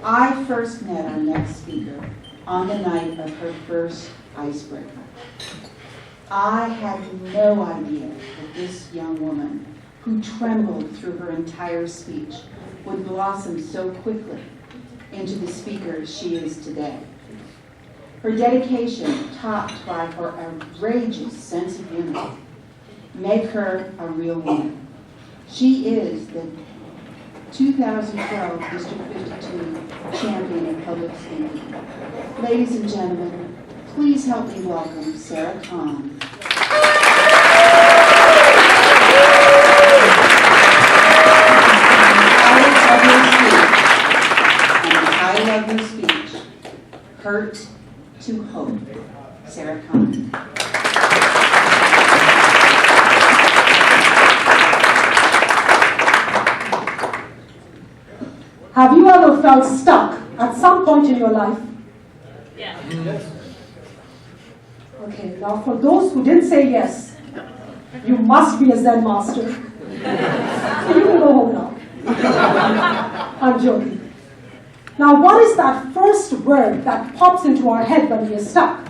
I first met our next speaker on the night of her first icebreaker. I had no idea that this young woman, who trembled through her entire speech, would blossom so quickly into the speaker she is today. Her dedication, topped by her outrageous sense of humor, make her a real woman. She is the 2012 District 52 Champion in Public Speaking. Ladies and gentlemen, please help me welcome Sarah Kahn. I love your speech. Hurt to Hope. Sarah Kahn. Have you ever felt stuck at some point in your life? Yeah. Yes. Okay, now for those who didn't say yes, you must be a Zen master. So you can go home now. I'm joking. Now, what is that first word that pops into our head when we are stuck?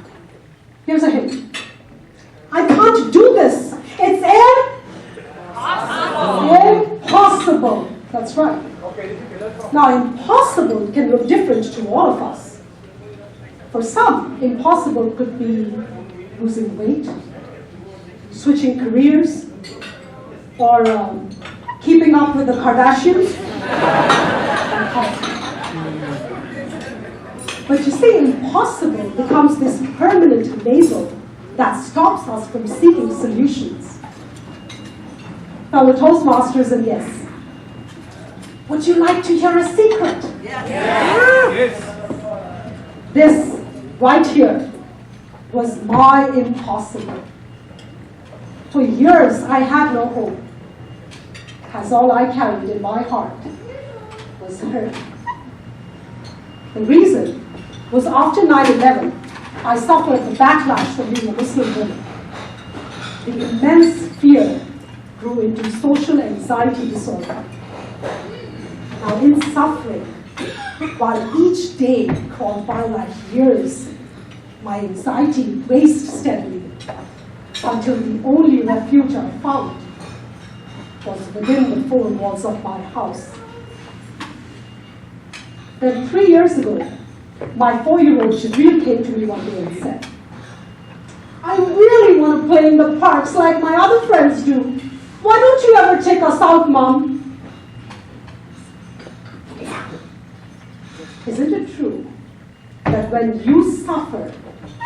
Here's a hint. I can't do this. It's impossible. That's right. Now, impossible can look different to all of us. For some, impossible could be losing weight, switching careers, or keeping up with the Kardashians. But you see, impossible becomes this permanent label that stops us from seeking solutions. Fellow Toastmasters, and yes, would you like to hear a secret? Yes. This right here was my impossible. For years, I had no hope, as all I carried in my heart was hurt. The reason was after 9/11, I suffered the backlash from being a Muslim woman. The immense fear grew into social anxiety disorder. Now, in suffering, while each day crawled by like years, my anxiety raced steadily until the only refuge I found was within the four walls of my house. Then 3 years ago, my 4-year-old Shabril came to me one day and said, I really want to play in the parks like my other friends do. Why don't you ever take us out, Mom? Isn't it true that when you suffer,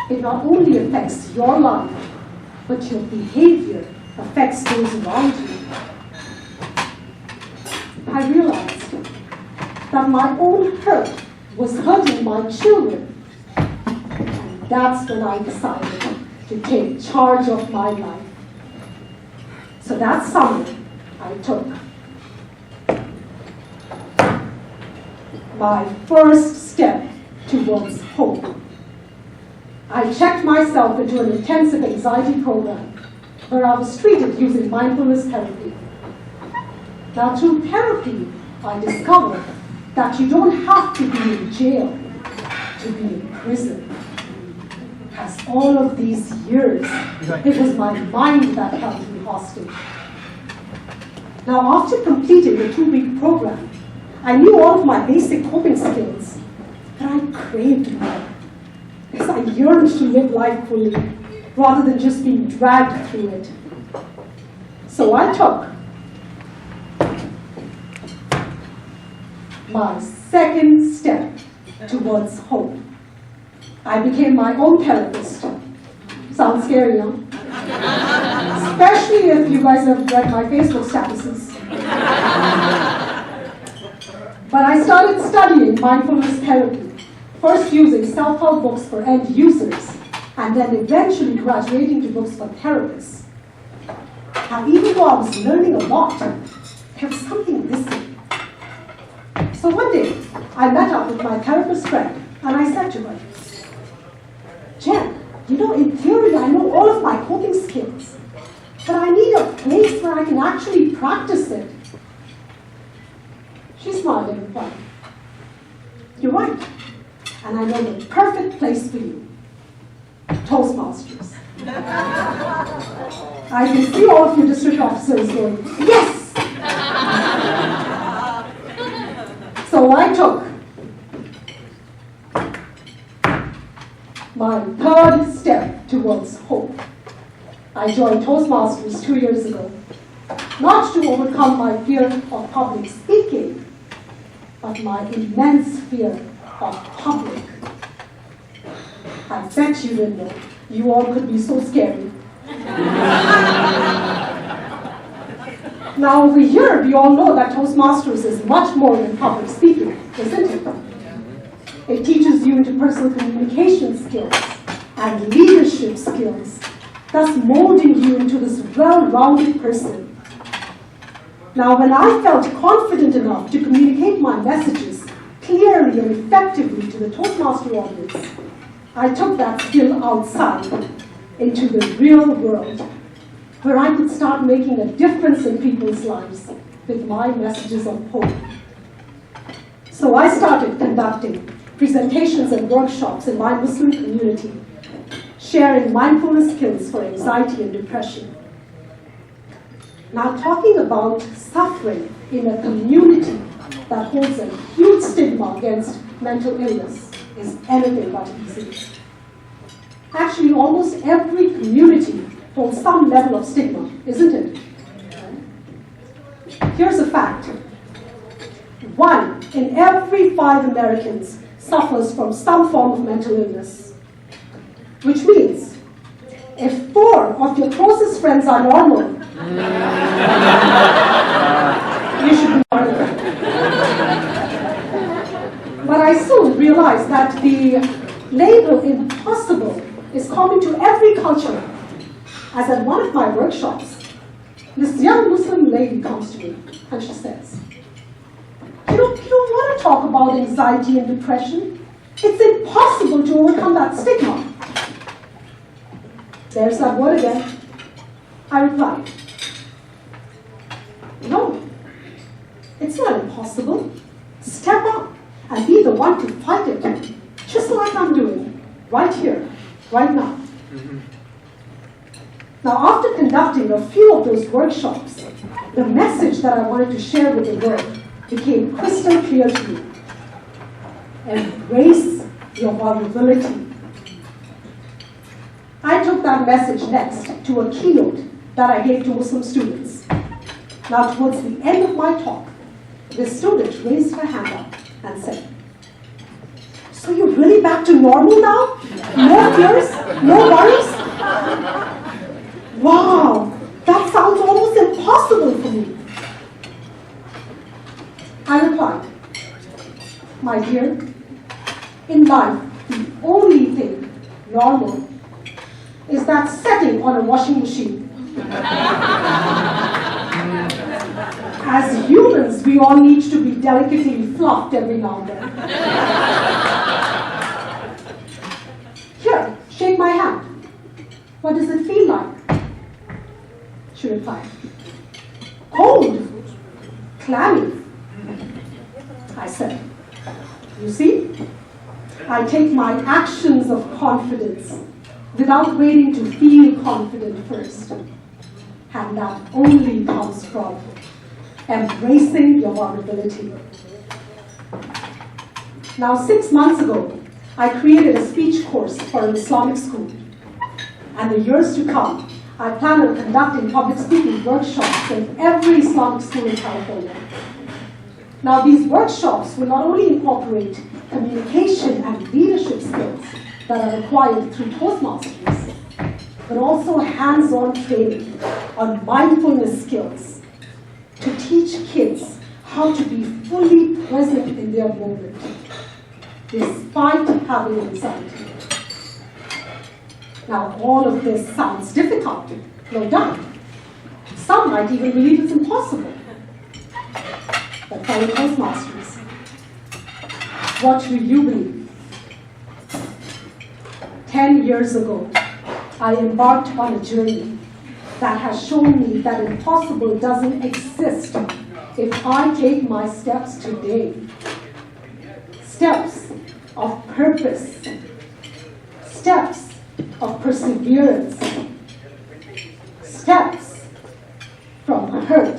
it not only affects your life, but your behavior affects those around you? I realized that my own hurt was hurting my children. And that's when I decided to take charge of my life. So that summer, I took my first step towards hope. I checked myself into an intensive anxiety program where I was treated using mindfulness therapy. Now, through therapy, I discovered that you don't have to be in jail to be in prison. As all of these years, it was my mind that held me hostage. Now, after completing the 2-week program, I knew all of my basic coping skills, but I craved more, because I yearned to live life fully, rather than just being dragged through it. So I took my second step towards hope. I became my own therapist. Sounds scary, huh? Especially if you guys have read my Facebook statuses. But I started studying mindfulness therapy, first using self-help books for end users, and then eventually graduating to books for therapists. And even though I was learning a lot, there was something missing. So one day, I met up with my therapist friend, and I said to her, Jen, in theory, I know all of my coping skills, but I need a place where I can actually practice it. She smiled and replied, You're right. And I know the perfect place for you. Toastmasters. I can see all of you district officers going, yes! So I took my third step towards hope. I joined Toastmasters 2 years ago, not to overcome my fear of public speaking, but my immense fear of public. I bet you didn't know. You all could be so scary. Now over here, we all know that Toastmasters is much more than public speaking, isn't it? It teaches you interpersonal communication skills and leadership skills, thus molding you into this well-rounded person. Now, when I felt confident enough to communicate my messages clearly and effectively to the Toastmaster audience, I took that skill outside into the real world, where I could start making a difference in people's lives with my messages of hope. So I started conducting presentations and workshops in my Muslim community, sharing mindfulness skills for anxiety and depression. Now, talking about suffering in a community that holds a huge stigma against mental illness is anything but easy. Actually, almost every community holds some level of stigma, isn't it? Here's a fact. 1 in every 5 Americans suffers from some form of mental illness. Which means, if 4 of your closest friends are normal, you should be part of it. But I soon realized that the label impossible is common to every culture. As at one of my workshops, this young Muslim lady comes to me and she says, you don't want to talk about anxiety and depression. It's impossible to overcome that stigma. There's that word again. I replied, no, it's not impossible. Step up and be the one to fight it, just like I'm doing, right here, right now. Now, after conducting a few of those workshops, the message that I wanted to share with the world became crystal clear to me. Embrace your vulnerability. I took that message next to a keynote that I gave to Muslim students. Now, towards the end of my talk, the student raised her hand up and said, so you're really back to normal now? No fears? No worries? Wow, that sounds almost impossible for me. I replied, my dear, in life, the only thing normal is that setting on a washing machine. As humans, we all need to be delicately fluffed every now and then. Here, shake my hand. What does it feel like? She replied, cold, clammy. I said, you see, I take my actions of confidence without waiting to feel confident first. And that only comes from embracing your vulnerability. Now, 6 months ago, I created a speech course for an Islamic school. And in the years to come, I plan on conducting public speaking workshops in every Islamic school in California. Now, these workshops will not only incorporate communication and leadership skills that are acquired through Toastmasters, but also hands-on training on mindfulness skills to teach kids how to be fully present in their moment, despite having anxiety. Now, all of this sounds difficult, no doubt. Some might even believe it's impossible. But fellow Toastmasters, what will you believe? 10 years ago, I embarked on a journey that has shown me that impossible doesn't exist if I take my steps today. steps of purpose, steps of perseverance, steps from hurt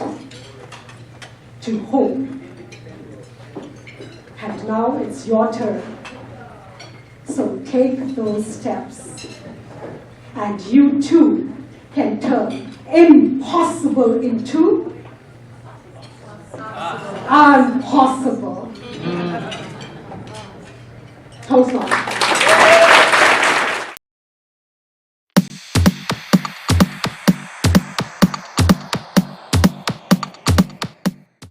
to hope. And now it's your turn. So take those steps, and you too can turn impossible into impossible. Toastmasters.